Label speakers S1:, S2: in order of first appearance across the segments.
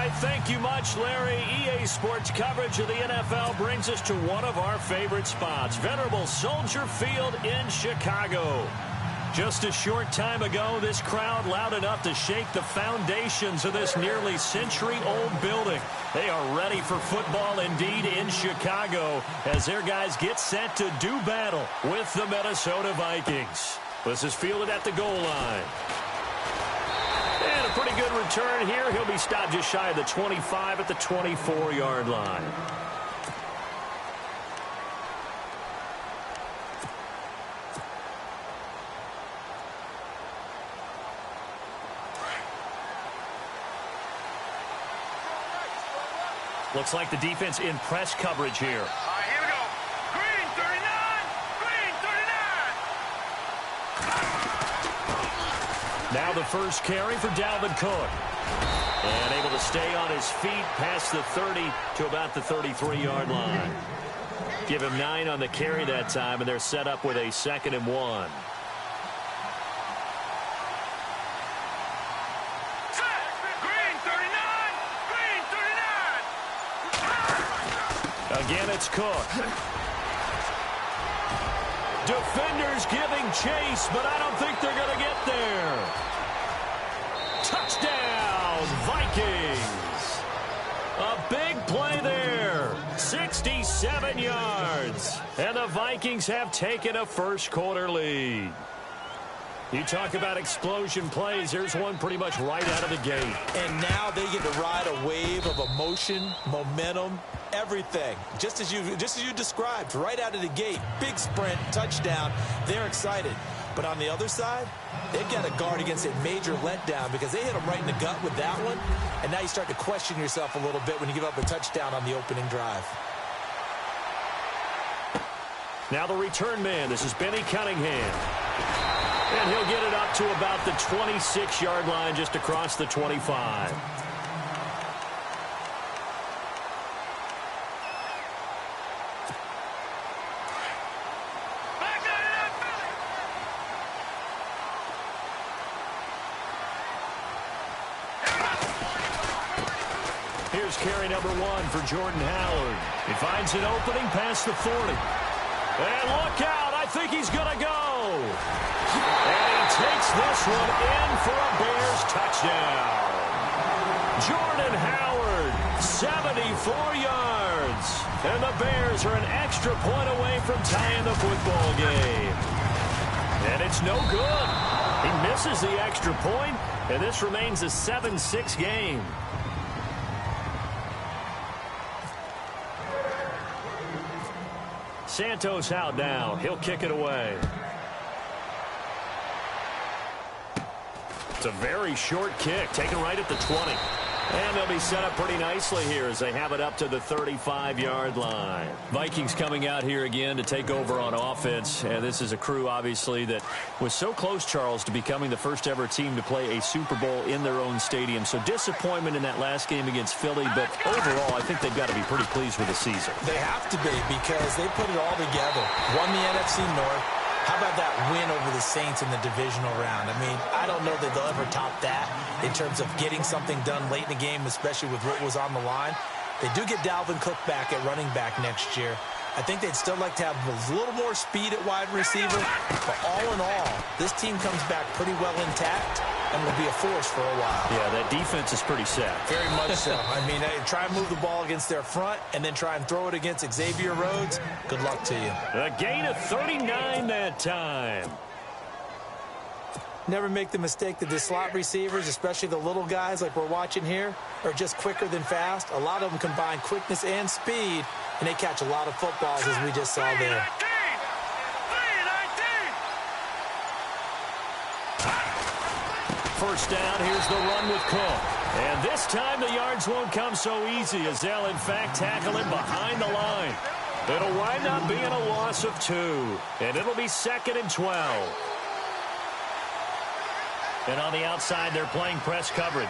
S1: right, thank you much, Larry. EA Sports coverage of the NFL brings us to one of our favorite spots, venerable Soldier Field in Chicago. Just a short time ago, this crowd loud enough to shake the foundations of this nearly century-old building. They are ready for football indeed in Chicago as their guys get set to do battle with the Minnesota Vikings. This is fielded at the goal line. And a pretty good return here. He'll be stopped just shy of the 25 at the 24-yard line. Looks like the defense in press coverage here.
S2: All right, here we go. Green 39. Green 39.
S1: Now the first carry for Dalvin Cook. And able to stay on his feet past the 30 to about the 33-yard line. Give him 9 on the carry that time, and they're set up with a 2nd and 1. Again, it's Cook. Defenders giving chase, but I don't think they're going to get there. Touchdown, Vikings. A big play there. 67 yards. And the Vikings have taken a first-quarter lead. You talk about explosion plays. There's one pretty much right out of the gate.
S3: And now they get to ride a wave of emotion, momentum, everything. Just as you described, right out of the gate. Big sprint, touchdown. They're excited. But on the other side, they've got to guard against a major letdown because they hit them right in the gut with that one. And now you start to question yourself a little bit when you give up a touchdown on the opening drive.
S1: Now the return man. This is Benny Cunningham. And he'll get it up to about the 26-yard line just across the 25. Here's carry number 1 for Jordan Howard. He finds an opening past the 40. And look out, I think he's going to go. And he takes this one in for a Bears touchdown. Jordan Howard, 74 yards. And the Bears are an extra point away from tying the football game. And it's no good. He misses the extra point, and this remains a 7-6 game. Santos out now. He'll kick it away. It's a very short kick, taken right at the 20. And they'll be set up pretty nicely here as they have it up to the 35-yard line. Vikings coming out here again to take over on offense. And this is a crew, obviously, that was so close, Charles, to becoming the first-ever team to play a Super Bowl in their own stadium. So disappointment in that last game against Philly. But overall, I think they've got to be pretty pleased with the season.
S3: They have to be because they put it all together. Won the NFC North. How about that win over the Saints in the divisional round? I mean, I don't know that they'll ever top that in terms of getting something done late in the game, especially with what was on the line. They do get Dalvin Cook back at running back next year. I think they'd still like to have a little more speed at wide receiver. But all in all, this team comes back pretty well intact and will be a force for a while.
S1: Yeah, that defense is pretty set.
S3: Very much so. I mean, try and move the ball against their front and then try and throw it against Xavier Rhodes. Good luck to you.
S1: A gain of 39 that time.
S3: Never make the mistake that the slot receivers, especially the little guys like we're watching here, are just quicker than fast. A lot of them combine quickness and speed, and they catch a lot of footballs, as we just saw there.
S1: First down, here's the run with Cook. And this time the yards won't come so easy as they'll, in fact, tackle him behind the line. It'll wind up being a loss of 2, and it'll be 2nd and 12. And on the outside, they're playing press coverage.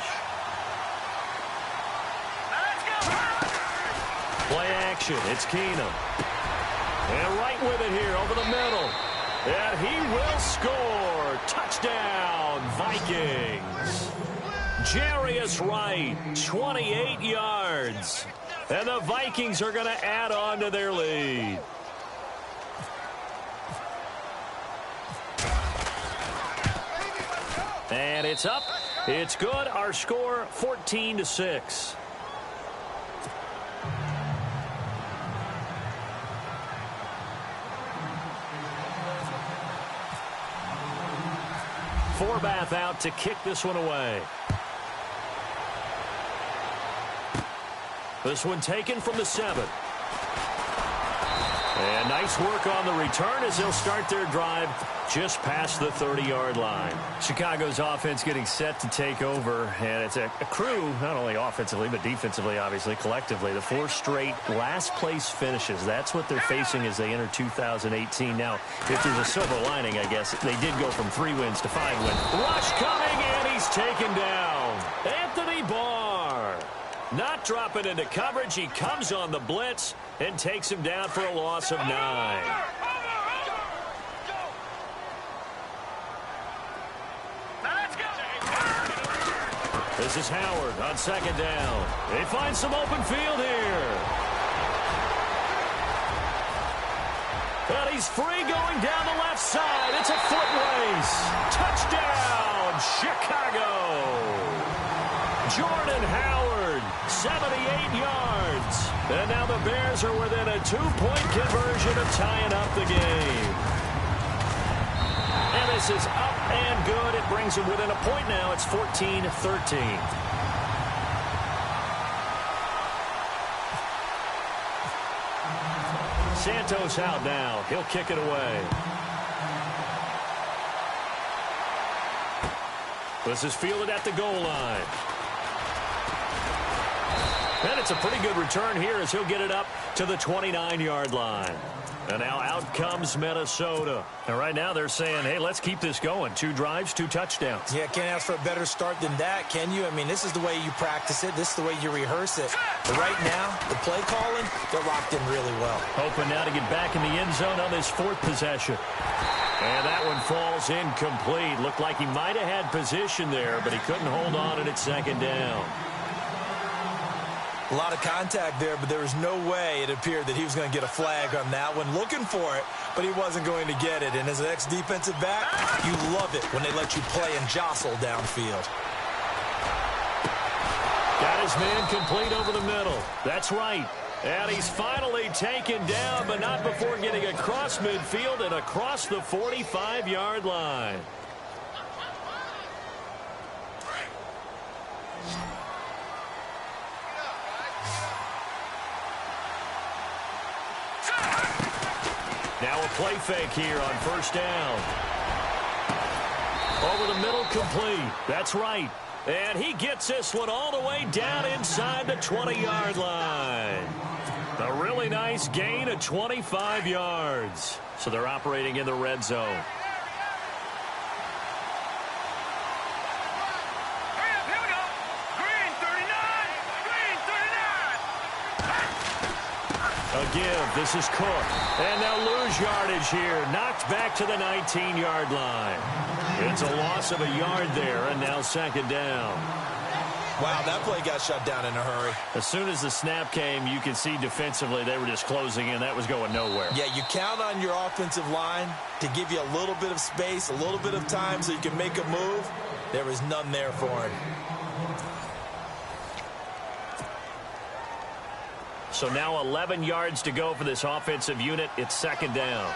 S1: Play action. It's Keenum. And right with it here over the middle. And he will score. Touchdown, Vikings. Jarius Wright, 28 yards. And the Vikings are going to add on to their lead. And it's up. It's good. Our score, 14-6. Forbath out to kick this one away. This one taken from the 7. And nice work on the return as they'll start their drive just past the 30-yard line.
S4: Chicago's offense getting set to take over, and it's a crew, not only offensively, but defensively, obviously, collectively. The 4 straight last-place finishes. That's what they're facing as they enter 2018. Now, if there's a silver lining, I guess, they did go from 3 wins to 5 wins.
S1: Rush coming, and he's taken down. Anthony Barr. Not dropping into coverage. He comes on the blitz and takes him down for a loss of 9. This is Howard on 2nd down. They find some open field here. And he's free going down the left side. It's a foot race. Touchdown, Chicago. Jordan Howard, 78 yards. And now the Bears are within a 2-point conversion of tying up the game. And this is up and good. It brings them within a point now. It's 14-13. Santos out now. He'll kick it away. This is fielded at the goal line. And it's a pretty good return here as he'll get it up to the 29-yard line. And now out comes Minnesota.
S4: And right now they're saying, hey, let's keep this going. 2 drives, 2 touchdowns.
S3: Yeah, can't ask for a better start than that, can you? I mean, this is the way you practice it. This is the way you rehearse it. But right now, the play calling, they're locked in really well.
S1: Hoping now to get back in the end zone on this 4th possession. And that one falls incomplete. Looked like he might have had position there, but he couldn't hold on and it's 2nd down.
S3: A lot of contact there, but there was no way it appeared that he was going to get a flag on that one. Looking for it, but he wasn't going to get it. And as an ex-defensive back, you love it when they let you play and jostle downfield.
S1: Got his man complete over the middle. That's right. And he's finally taken down, but not before getting across midfield and across the 45-yard line. Now a play fake here on 1st down. Over the middle, complete. That's right. And he gets this one all the way down inside the 20-yard line. A really nice gain of 25 yards. So they're operating in the red zone. A give. This is Cook. And they'll lose yardage here. Knocked back to the 19-yard line. It's a loss of a yard there, and now 2nd down.
S3: Wow, that play got shut down in a hurry.
S4: As soon as the snap came, you could see defensively they were just closing in. That was going nowhere.
S3: Yeah, you count on your offensive line to give you a little bit of space, a little bit of time so you can make a move. There was none there for him.
S1: So now 11 yards to go for this offensive unit. It's 2nd down.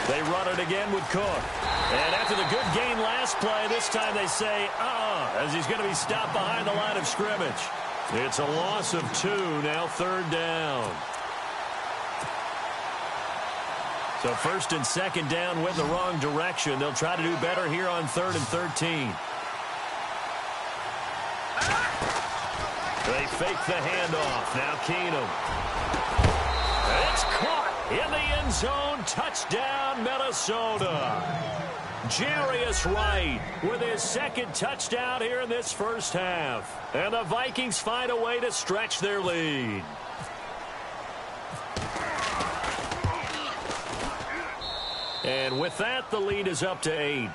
S1: They run it again with Cook. And after the good gain last play, this time they say, as he's going to be stopped behind the line of scrimmage. It's a loss of 2, now 3rd down. So 1st and 2nd down went the wrong direction. They'll try to do better here on 3rd and 13. They fake the handoff. Now Keenum. It's caught in the end zone. Touchdown, Minnesota. Jarius Wright with his 2nd touchdown here in this first half. And the Vikings find a way to stretch their lead. And with that, the lead is up to 8.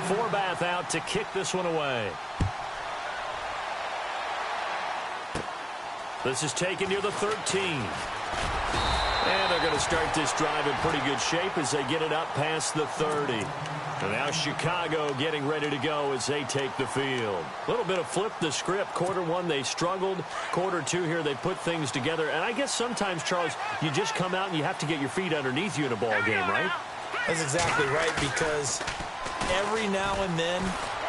S1: Forbath out to kick this one away. This is taken near the 13. And they're going to start this drive in pretty good shape as they get it up past the 30. And now Chicago getting ready to go as they take the field. A little bit of flip the script. Quarter one, they struggled. Quarter two here, they put things together. And I guess sometimes, Charles, you just come out and you have to get your feet underneath you in a ball game, right?
S3: That's exactly right, because every now and then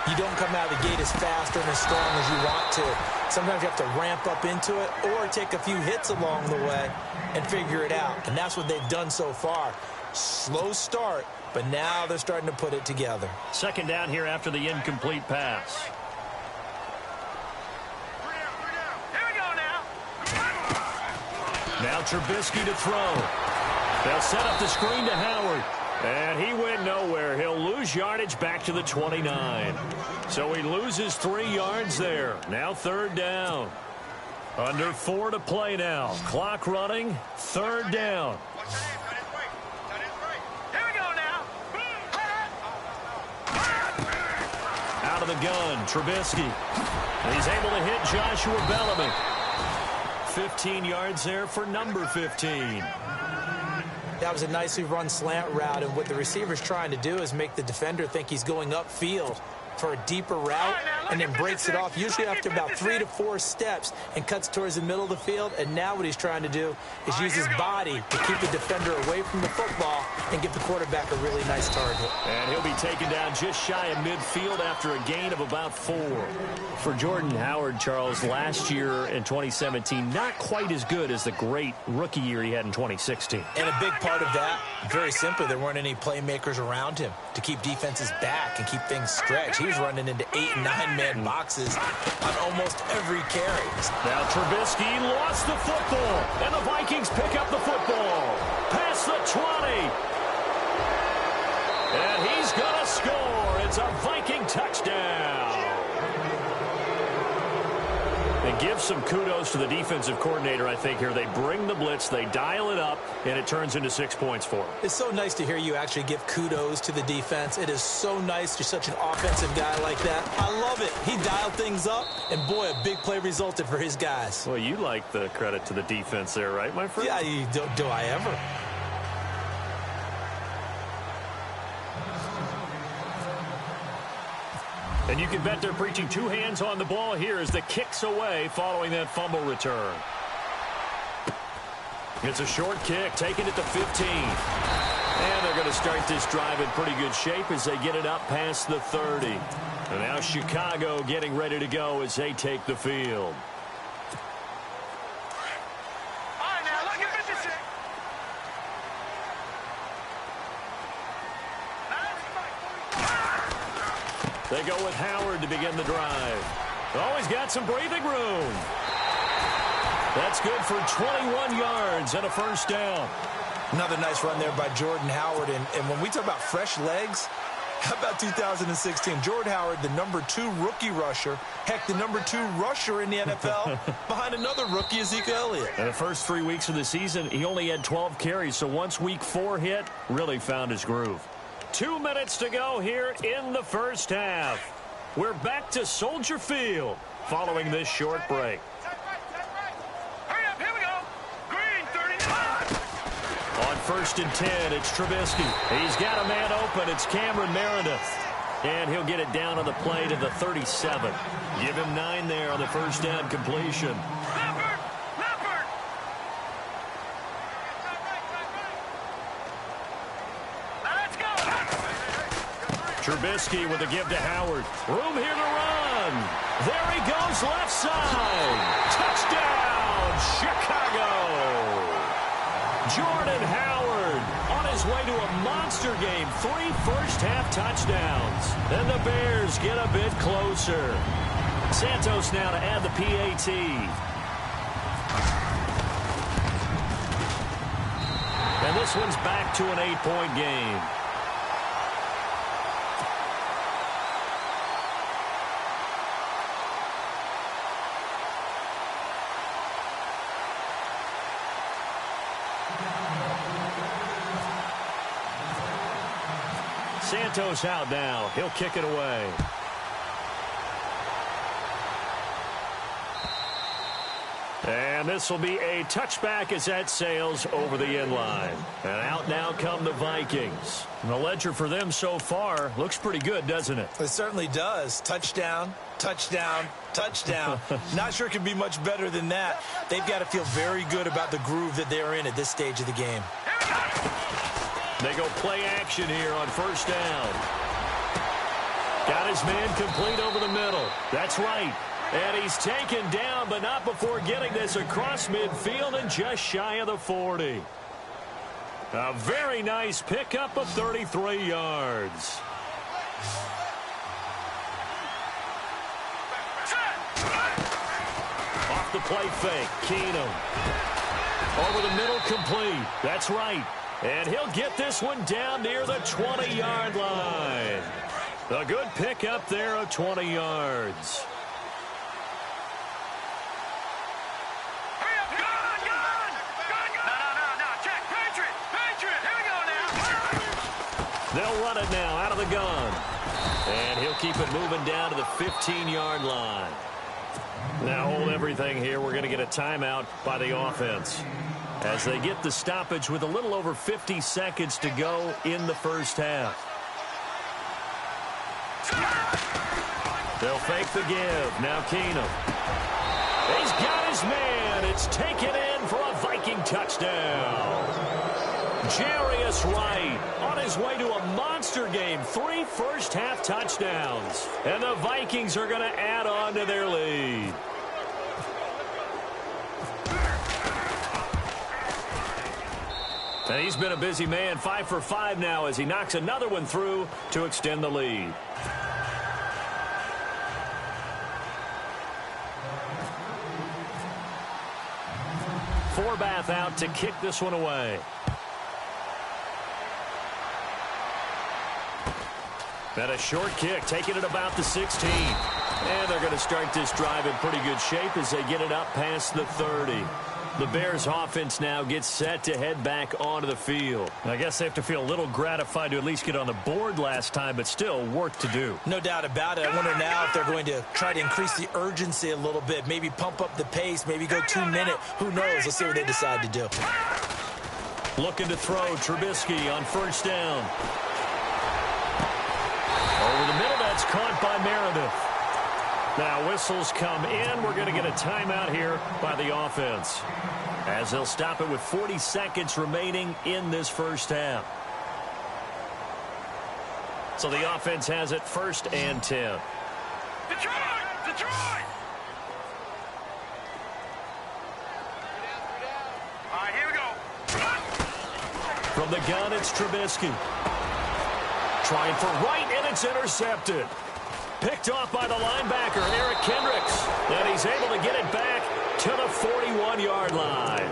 S3: you don't come out of the gate as fast and as strong as you want to. Sometimes you have to ramp up into it or take a few hits along the way and figure it out. And that's what they've done so far. Slow start, but now they're starting to put it together.
S1: Second down here after the incomplete pass.
S2: Here we go now.
S1: Now Trubisky to throw. They'll set up the screen to Howard. And he went nowhere. He'll lose yardage back to the 29. So he loses 3 yards there. Now third down. Under 4 to play now. Clock running. Third down.
S2: Here we go now.
S1: Out of the gun, Trubisky. And he's able to hit Joshua Bellamy. 15 yards there for number 15.
S3: That was a nicely run slant route, and what the receiver's trying to do is make the defender think he's going upfield for a deeper route and then breaks it off, usually after about 3 to 4 steps, and cuts towards the middle of the field. And now what he's trying to do is use his body to keep the defender away from the football and give the quarterback a really nice target.
S1: And he'll be taken down just shy of midfield after a gain of about 4. For Jordan Howard, Charles, last year in 2017, not quite as good as the great rookie year he had in 2016.
S3: And a big part of that, very simply, there weren't any playmakers around him to keep defenses back and keep things stretched. He was running into 8- and 9-man boxes on almost every carry.
S1: Now Trubisky lost the football, and the Vikings pick up the football. Past the 20. And he's going to score. It's a Viking touchdown. And give some kudos to the defensive coordinator, I think, here. They bring the blitz, they dial it up, and it turns into 6 points for them.
S3: It's so nice to hear you actually give kudos to the defense. It is so nice. You're such an offensive guy like that. I love it. He dialed things up, and boy, a big play resulted for his guys.
S1: Well, you like the credit to the defense there, right, my friend?
S3: Yeah, do I ever?
S1: And you can bet they're preaching 2 hands on the ball here as the kick's away following that fumble return. It's a short kick, taken at the 15. And they're going to start this drive in pretty good shape as they get it up past the 30. And now Chicago getting ready to go as they take the field.
S2: All right, now, look at this.
S1: They go with Howard to begin the drive. Oh, he's got some breathing room. That's good for 21 yards and a first down.
S3: Another nice run there by Jordan Howard. And when we talk about fresh legs, how about 2016? Jordan Howard, the number 2 rookie rusher. Heck, the number 2 rusher in the NFL behind another rookie, Ezekiel Elliott.
S1: In the first 3 weeks of the season, he only had 12 carries. So once week 4 hit, really found his groove. 2 minutes to go here in the first half. We're back to Soldier Field following this short break.
S2: Hurry up, here we go. Green, 39.
S1: On 1st and 10, it's Trubisky. He's got a man open. It's Cameron Meredith. And he'll get it down on the play to the 37. Give him 9 there on the first down completion.
S2: Leopard. Now let's go.
S1: Trubisky with a give to Howard. Room here to run. There he goes, left side. Touchdown, Chicago. Jordan Howard on his way to a monster game. 3 first-half touchdowns. And the Bears get a bit closer. Santos now to add the PAT. And this one's back to an 8-point game.
S4: Santos out now. He'll kick it away. And this will be a touchback as that sails over the end line. And out now come the Vikings. And the ledger for them so far looks pretty good, doesn't it?
S3: It certainly does. Touchdown, touchdown, touchdown. Not sure it can be much better than that. They've got to feel very good about the groove that they're in at this stage of the game.
S1: They go play action here on first down. Got his man complete over the middle. That's right. And he's taken down, but not before getting this across midfield and just shy of the 40. A very nice pickup of 33 yards. Off the play fake, Keenum. Over the middle, complete. That's right. And he'll get this one down near the 20-yard line. A good pickup there of 20 yards. They'll run it now out of the gun. And he'll keep it moving down to the 15-yard line. Now hold everything here. We're going to get a timeout by the offense as they get the stoppage with a little over 50 seconds to go in the first half. They'll fake the give. Now Keenum. He's got his man. It's taken in for a Viking touchdown. Jarius Wright on his way to a monster game. 3 first-half touchdowns. And the Vikings are going to add on to their lead. And he's been a busy man. 5 for 5 now as he knocks another one through to extend the lead. Forbath out to kick this one away. And a short kick, taking it about the 16. And they're going to start this drive in pretty good shape as they get it up past the 30. The Bears offense now gets set to head back onto the field. I guess they have to feel a little gratified to at least get on the board last time, but still work to do.
S3: No doubt about it. I wonder now if they're going to try to increase the urgency a little bit, maybe pump up the pace, maybe go 2 minute. Who knows? Let's see what they decide to do.
S1: Looking to throw, Trubisky on first down. Over the middle, that's caught by Meredith. Now whistles come in. We're going to get a timeout here by the offense as they'll stop it with 40 seconds remaining in this first half. So the offense has it 1st and 10.
S2: Detroit! Detroit! All right, here we go.
S1: From the gun, it's Trubisky. Trying for Wright, and it's intercepted. Picked off by the linebacker, Eric Kendricks. And he's able to get it back to the 41-yard line.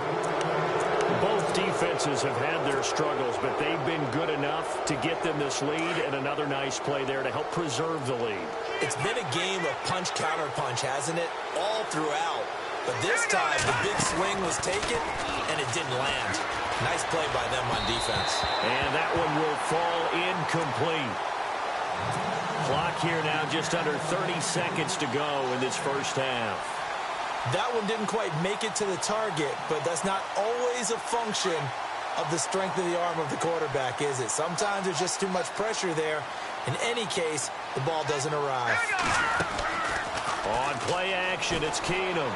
S1: Both defenses have had their struggles, but they've been good enough to get them this lead, and another nice play there to help preserve the lead.
S3: It's been a game of punch-counter-punch, hasn't it? All throughout. But this time, the big swing was taken, and it didn't land. Nice play by them on defense.
S1: And that one will fall incomplete. Clock here now just under 30 seconds to go in this first half.
S3: That one didn't quite make it to the target, but that's not always a function of the strength of the arm of the quarterback, is it? Sometimes there's just too much pressure there. In any case, the ball doesn't arrive.
S1: On play action, it's Keenum.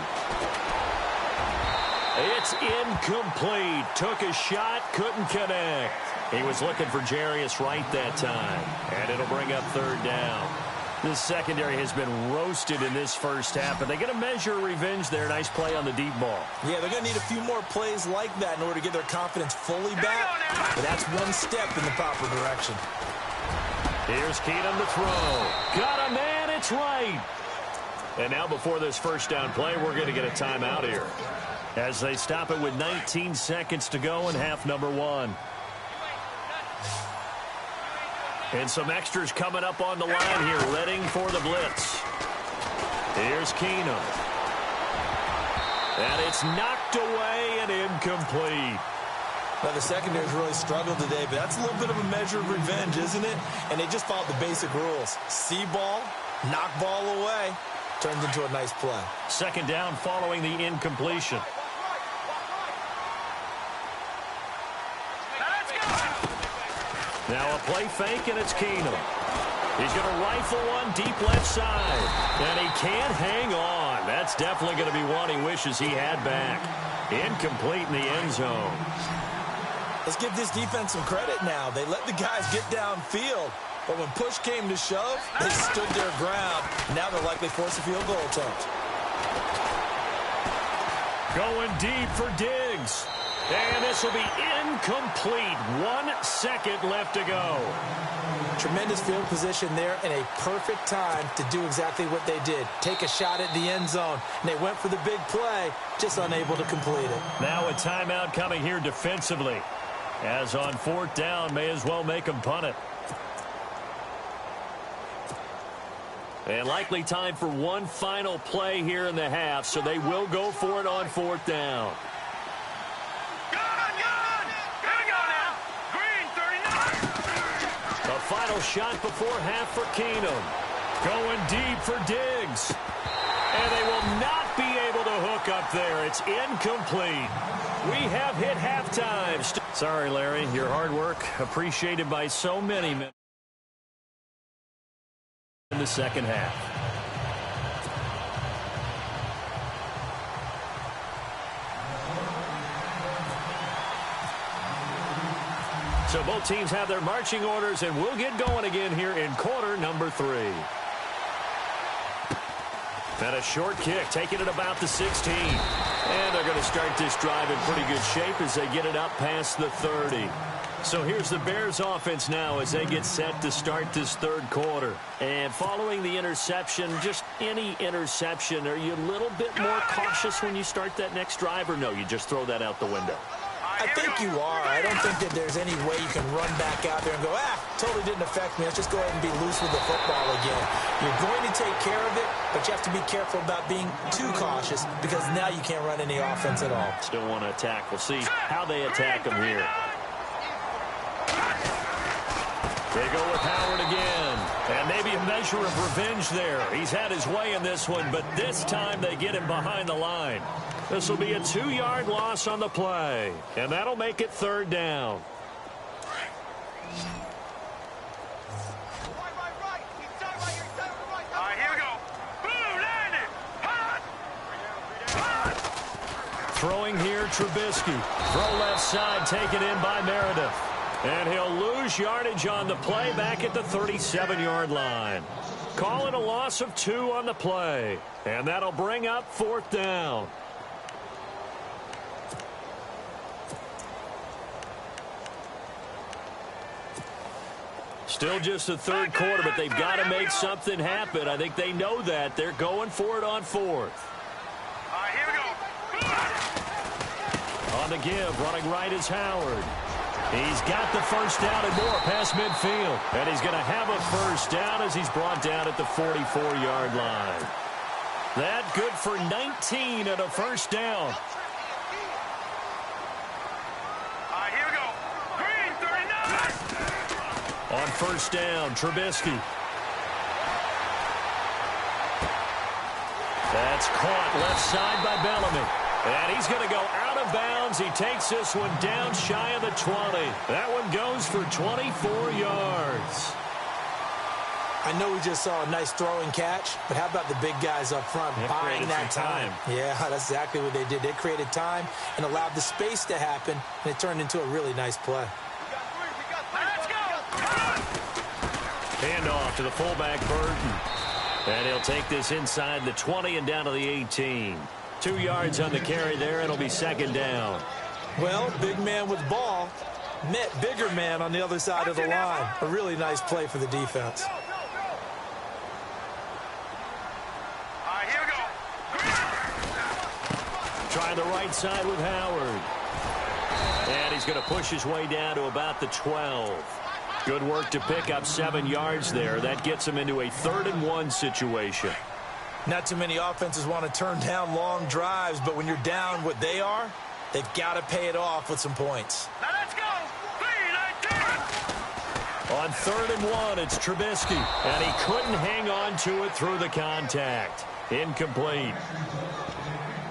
S1: It's incomplete. Took a shot, couldn't connect. He was looking for Jarius Wright that time. And it'll bring up 3rd down. This secondary has been roasted in this first half, but they're going to measure revenge there. Nice play on the deep ball.
S3: Yeah, they're going to need a few more plays like that in order to get their confidence fully back. But that's one step in the proper direction.
S1: Here's Keenum to throw. Got a man, it's Wright. And now before this first down play, we're going to get a timeout here as they stop it with 19 seconds to go in half number 1. And some extras coming up on the line here, readying for the blitz. Here's Keenum. And it's knocked away and incomplete.
S3: Now, the secondary's really struggled today, but that's a little bit of a measure of revenge, isn't it? And they just followed the basic rules. See ball, knock ball away, turns into a nice play.
S4: Second down following the incompletion. Now a play fake, and it's Keenum. He's going to rifle one deep left side. And he can't hang on. That's definitely going to be one he wishes he had back. Incomplete in the end zone.
S3: Let's give this defense some credit now. They let the guys get downfield. But when push came to shove, they stood their ground. Now they'll likely force a field goal attempt.
S4: Going deep for Diggs. And this will be incomplete. 1 second left to go.
S3: Tremendous field position there and a perfect time to do exactly what they did. Take a shot at the end zone. And they went for the big play, just unable to complete it.
S4: Now a timeout coming here defensively. As on 4th down, may as well make them punt it. And likely time for one final play here in the half, so they will go for it on 4th down. A final shot before half for Keenum. Going deep for Diggs. And they will not be able to hook up there. It's incomplete. We have hit halftime. Sorry, Larry. Your hard work appreciated by so many men in the second half. So both teams have their marching orders, and we'll get going again here in quarter number 3. And a short kick, taking it about the 16. And they're going to start this drive in pretty good shape as they get it up past the 30. So here's the Bears offense now as they get set to start this third quarter. And following the interception, just any interception, are you a little bit more cautious when you start that next drive, or no, you just throw that out the window?
S3: I think you are. I don't think that there's any way you can run back out there and go, totally didn't affect me. Let's just go ahead and be loose with the football again. You're going to take care of it, but you have to be careful about being too cautious because now you can't run any offense at all.
S4: Still want to attack. We'll see how they attack them here. They go with Howard again. And maybe a measure of revenge there. He's had his way in this one, but this time they get him behind the line. This will be a 2-yard loss on the play. And that'll make it 3rd down.
S2: Here we go. Boom, landed.
S4: Throwing here, Trubisky. Throw left side, taken in by Meredith. And he'll lose yardage on the play back at the 37-yard line. Call it a loss of 2 on the play. And that'll bring up 4th down. Still just the third quarter, but they've got to make something happen. I think they know that. They're going for it on 4th.
S2: Here we go.
S4: On the give, running right is Howard. He's got the first down and more past midfield. And he's going to have a first down as he's brought down at the 44-yard line. That good for 19 and a first down.
S2: Here we go. Green, 39.
S4: On first down, Trubisky. That's caught left side by Bellamy. And he's going to go out of bounds. He takes this one down shy of the 20. That one goes for 24 yards.
S3: I know we just saw a nice throwing catch, but how about the big guys up front buying that time? Yeah, that's exactly what they did. They created time and allowed the space to happen, and it turned into a really nice play.
S2: Let's go.
S4: Handoff to the fullback, Burton. And he'll take this inside the 20 and down to the 18. 2 yards on the carry there. It'll be 2nd down.
S3: Well, big man with ball met bigger man on the other side of the line. A really nice play for the defense.
S2: Here we go.
S4: Trying the right side with Howard. And he's going to push his way down to about the 12. Good work to pick up 7 yards there. That gets him into a 3rd and 1 situation.
S3: Not too many offenses want to turn down long drives, but when you're down what they are, They've got to pay it off with some points.
S2: Now let's go. 3-19.
S1: On 3rd and 1, it's Trubisky, and he couldn't hang on to it through the contact. Incomplete.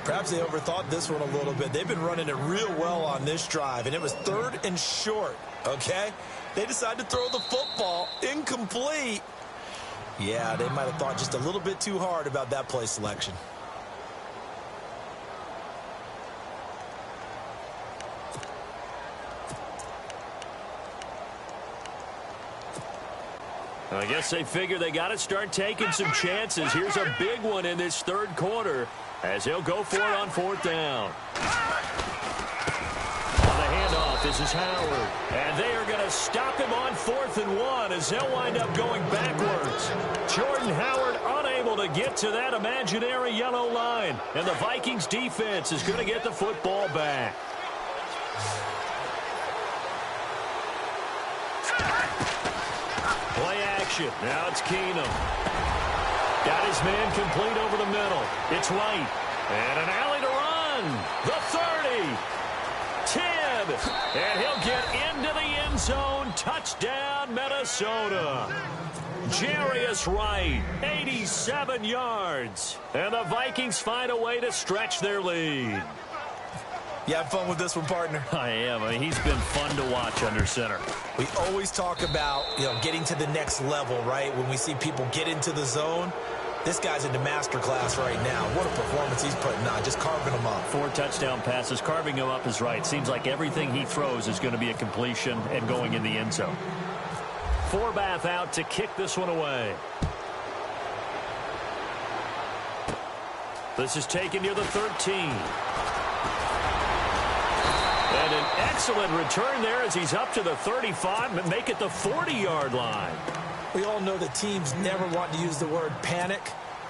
S3: Perhaps they overthought this one a little bit. They've been running it real well on this drive, and it was 3rd and short, okay? They decided to throw the football. Incomplete. Yeah, they might have thought just a little bit too hard about that play selection.
S1: I guess they figure they got to start taking some chances. Here's a big one in this 3rd quarter as he'll go for it on 4th down. On the handoff, this is Howard. And they are going to stop him on 4th and 1 as they'll wind up going backwards. Jordan Howard unable to get to that imaginary yellow line. And the Vikings defense is going to get the football back. Play action. Now it's Keenum. Got his man complete over the middle. It's White. And an alley to run. The 30. 10. And he'll get into the end zone. Touchdown, Minnesota. Jarius Wright, 87 yards. And the Vikings find a way to stretch their lead.
S3: You have fun with this one, partner?
S1: I am. I mean, he's been fun to watch under center.
S3: We always talk about, getting to the next level, right? When we see people get into the zone, this guy's in the master class right now. What a performance he's putting on, just carving them up.
S1: 4 touchdown passes. Carving him up is right. Seems like everything he throws is going to be a completion and going in the end zone. Forbath out to kick this one away. This is taken near the 13. And an excellent return there as he's up to the 35 and make it the 40-yard line.
S3: We all know that teams never want to use the word panic,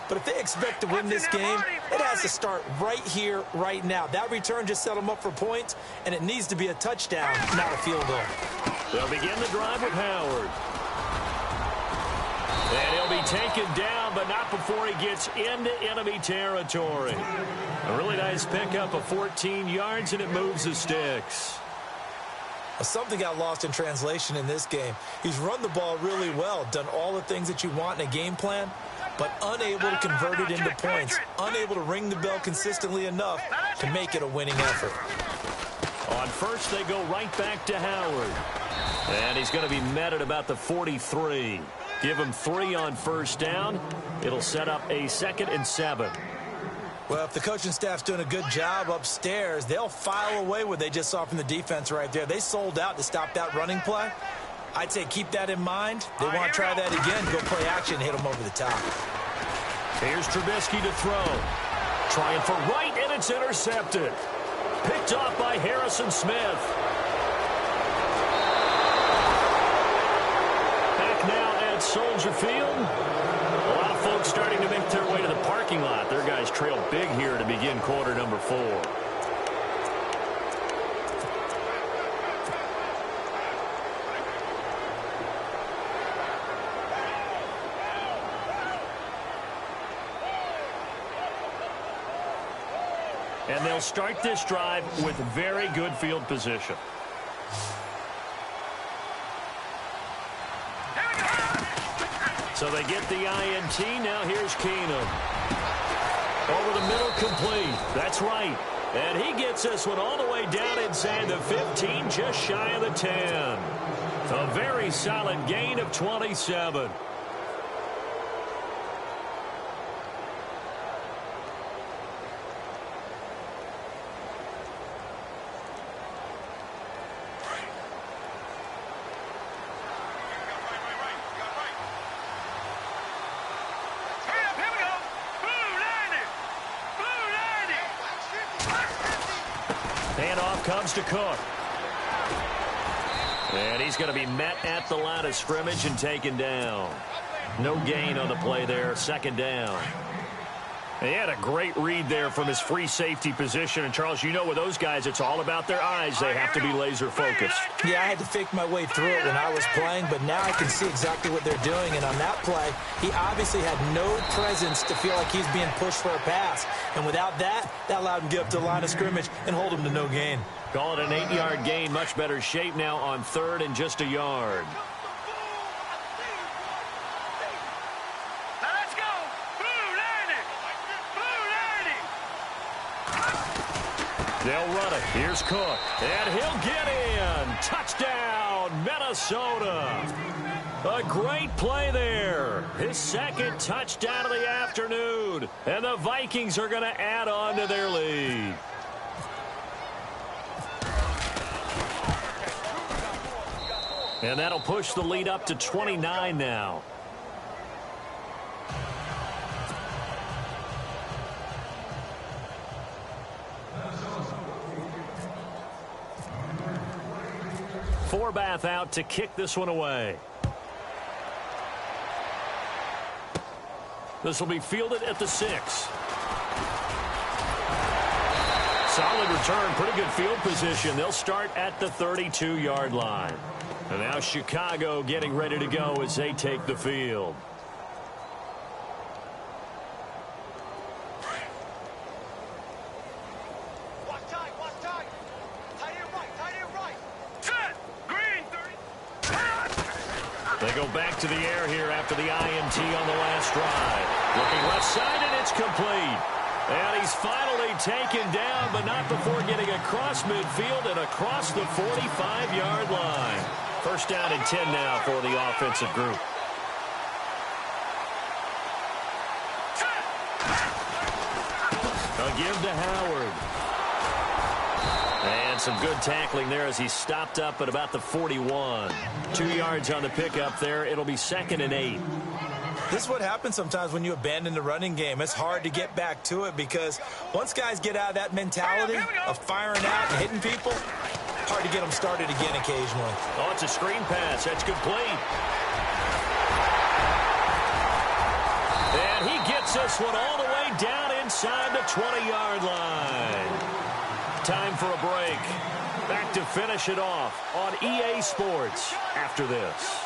S3: but if they expect to win this game, it has to start right here, right now. That return just set them up for points, and it needs to be a touchdown, not a field goal.
S1: They'll begin the drive with Howard. And he'll be taken down, but not before he gets into enemy territory. A really nice pickup of 14 yards, and it moves the sticks.
S3: Well, something got lost in translation in this game. He's run the ball really well, done all the things that you want in a game plan, but unable to convert it into points, unable to ring the bell consistently enough to make it a winning effort.
S1: On first, they go right back to Howard. And he's going to be met at about the 43. Give him 3 on first down. It'll set up a 2nd and 7.
S3: Well, if the coaching staff's doing a good job upstairs, they'll file away what they just saw from the defense right there. They sold out to stop that running play. I'd say keep that in mind. They want to try that again, go play action, hit them over the top.
S1: Here's Trubisky to throw. Trying for right, and it's intercepted. Picked off by Harrison Smith. Back now at Soldier Field. A lot of folks starting to make their way to the parking lot. Their guys trail big here to begin quarter number 4. And they'll start this drive with very good field position. So they get the INT. Now here's Keenum. Over the middle, complete. That's right. And he gets this one all the way down inside the 15, just shy of the 10. A very solid gain of 27. Comes to Cook. And he's going to be met at the line of scrimmage and taken down. No gain on the play there, 2nd down.
S4: He had a great read there from his free safety position. And, Charles, you know with those guys, it's all about their eyes. They have to be laser-focused.
S3: Yeah, I had to fake my way through it when I was playing, but now I can see exactly what they're doing. And on that play, he obviously had no presence to feel like he's being pushed for a pass. And without that, that allowed him to get up to the line of scrimmage and hold him to no gain.
S4: Call it an 8-yard gain. Much better shape now on 3rd and just a yard. They'll run it. Here's Cook. And he'll get in. Touchdown, Minnesota. A great play there. His 2nd touchdown of the afternoon. And the Vikings are going to add on to their lead. And that'll push the lead up to 29 now. Forbath out to kick this one away. This will be fielded at the 6. Solid return, pretty good field position. They'll start at the 32-yard line. And now Chicago getting ready to go as they take the field. They go back to the air here after the INT on the last drive. Looking left side, and it's complete. And he's finally taken down, but not before getting across midfield and across the 45-yard line. First down and 10 now for the offensive group. A give to Howard. And some good tackling there as he stopped up at about the 41. 2 yards on the pickup there. It'll be 2nd and 8.
S3: This is what happens sometimes when you abandon the running game. It's hard to get back to it because once guys get out of that mentality of firing out and hitting people, hard to get them started again occasionally.
S4: Oh, it's a screen pass. That's complete. And he gets this one all the way down inside the 20-yard line. Time for a break. Back to finish it off on EA Sports after this.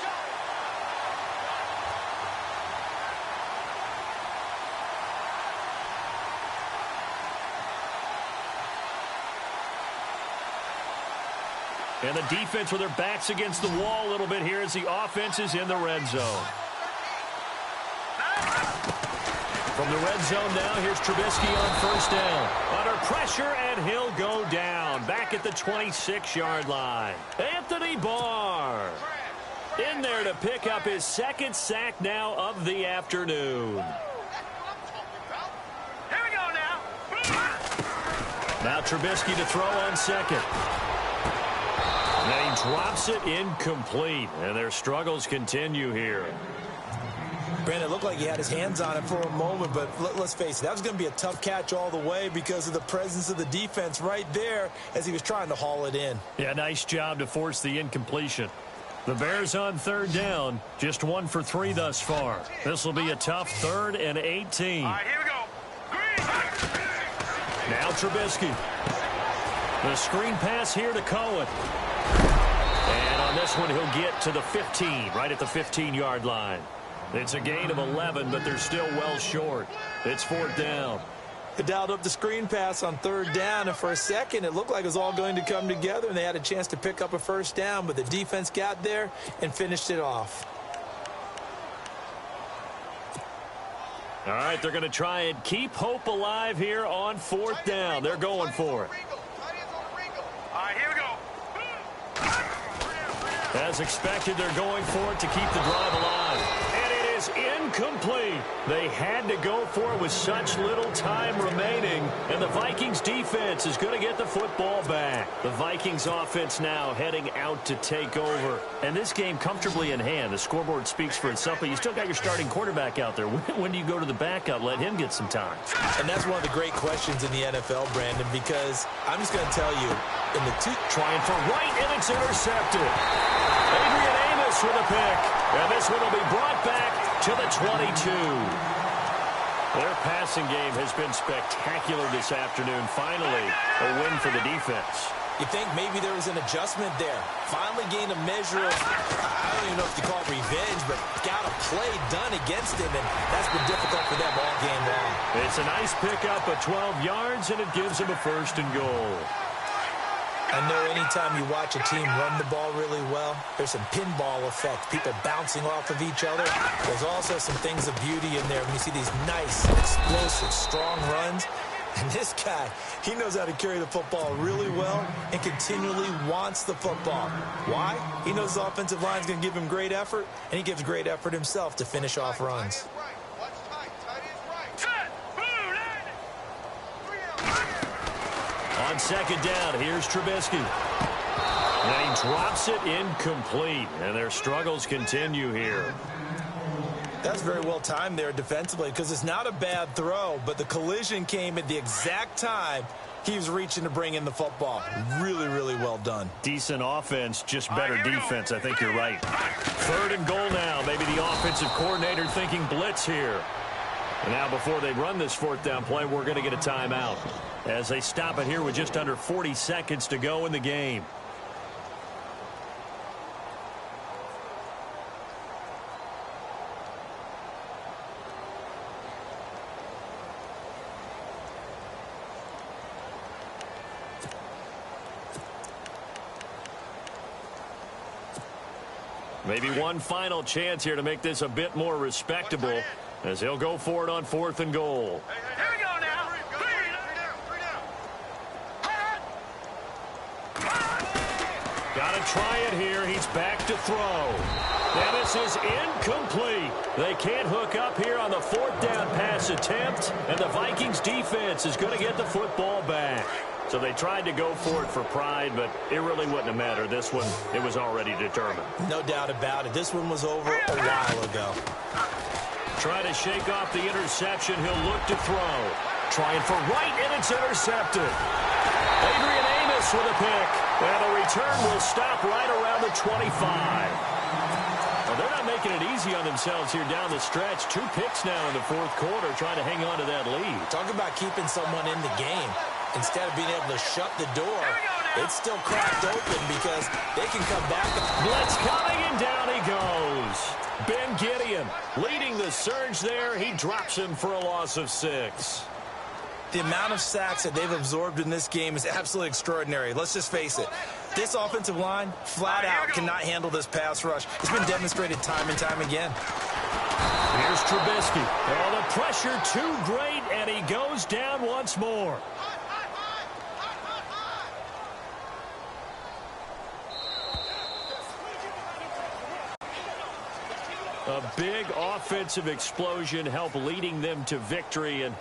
S4: And the defense with their backs against the wall a little bit here as the offense is in the red zone. From the red zone now, here's Trubisky on first down. Under pressure, and he'll go down. Back at the 26-yard line. Anthony Barr in there to pick up his 2nd sack now of the afternoon.
S2: Here we go now.
S4: Now Trubisky to throw on 2nd. And he drops it incomplete. And their struggles continue here.
S3: Brandon, it looked like he had his hands on it for a moment, but let's face it, that was going to be a tough catch all the way because of the presence of the defense right there as he was trying to haul it in.
S4: Yeah, nice job to force the incompletion. The Bears on 3rd down, just 1 for 3 thus far. This will be a tough 3rd and 18.
S2: All right, here we go. Green.
S4: Now Trubisky. The screen pass here to Cohen. And on this one, he'll get to the 15, right at the 15-yard line. It's a gain of 11, but they're still well short. It's 4th down.
S3: They dialed up the screen pass on 3rd down, and for a second, it looked like it was all going to come together, and they had a chance to pick up a first down, but the defense got there and finished it off.
S4: All right, they're going to try and keep hope alive here on 4th down. They're going for it.
S2: All right, here we go.
S4: As expected, they're going for it to keep the drive alive. And it is incomplete. They had to go for it with such little time remaining. And the Vikings defense is going to get the football back. The Vikings offense now heading out to take over. And this game comfortably in hand. The scoreboard speaks for itself, but you still got your starting quarterback out there. When do you go to the backup? Let him get some time.
S3: And that's one of the great questions in the NFL, Brandon, because I'm just going to tell you, in the
S4: trying for right, and it's intercepted. Adrian Amos with a pick. And this one will be brought back to the 22. Their passing game has been spectacular this afternoon. Finally, a win for the defense.
S3: You think maybe there was an adjustment there. Finally gained a measure of, I don't even know if you call it revenge, but got a play done against him, and that's been difficult for them all game long.
S4: It's a nice pickup of 12 yards, and it gives them a 1st and goal.
S3: I know anytime you watch a team run the ball really well, there's some pinball effect, people bouncing off of each other. There's also some things of beauty in there when you see these nice, explosive, strong runs. And this guy, he knows how to carry the football really well and continually wants the football. Why? He knows the offensive line's going to give him great effort, and he gives great effort himself to finish off runs.
S4: On 2nd down, here's Trubisky. And he drops it incomplete, and their struggles continue here.
S3: That's very well timed there defensively because it's not a bad throw, but the collision came at the exact time he was reaching to bring in the football. Really, really well done.
S4: Decent offense, just better defense. I think you're right. 3rd and goal now. Maybe the offensive coordinator thinking blitz here. And now before they run this 4th down play, we're going to get a timeout as they stop it here with just under 40 seconds to go in the game. Maybe one final chance here to make this a bit more respectable as he'll go for it on 4th and goal.
S2: Here we go now.
S4: Got to try it here. He's back to throw. And this is incomplete. They can't hook up here on the 4th down pass attempt, and the Vikings defense is going to get the football back. So they tried to go for it for pride, but it really wouldn't have mattered. This one, it was already determined.
S3: No doubt about it. This one was over a while ago.
S4: Trying to shake off the interception. He'll look to throw. Trying for right, and it's intercepted. Adrian Amos with a pick. And the return will stop right around the 25. Well, they're not making it easy on themselves here down the stretch. 2 picks now in the 4th quarter, trying to hang on to that lead.
S3: Talk about keeping someone in the game. Instead of being able to shut the door, it's still cracked open because they can come back.
S4: Blitz coming, and down he goes. Ben Gideon leading the surge there. He drops him for a loss of 6.
S3: The amount of sacks that they've absorbed in this game is absolutely extraordinary. Let's just face it. This offensive line, flat out, cannot handle this pass rush. It's been demonstrated time and time again.
S4: Here's Trubisky. Oh, the pressure too great, and he goes down once more. A big offensive explosion helped leading them to victory, and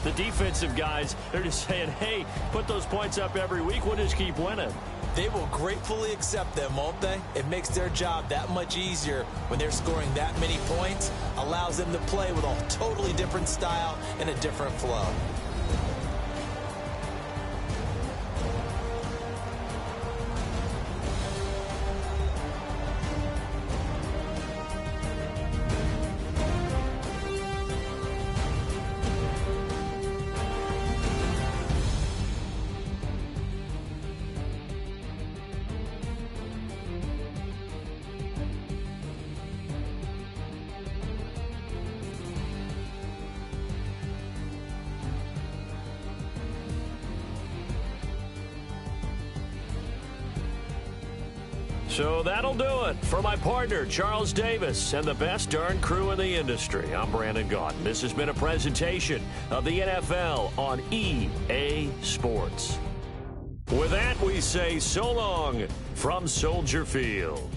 S4: the defensive guys, they're just saying, hey, put those points up every week, we'll just keep winning.
S3: They will gratefully accept them, won't they? It makes their job that much easier when they're scoring that many points, allows them to play with a totally different style and a different flow.
S4: So that'll do it for my partner, Charles Davis, and the best darn crew in the industry. I'm Brandon Gaudin. This has been a presentation of the NFL on EA Sports. With that, we say so long from Soldier Field.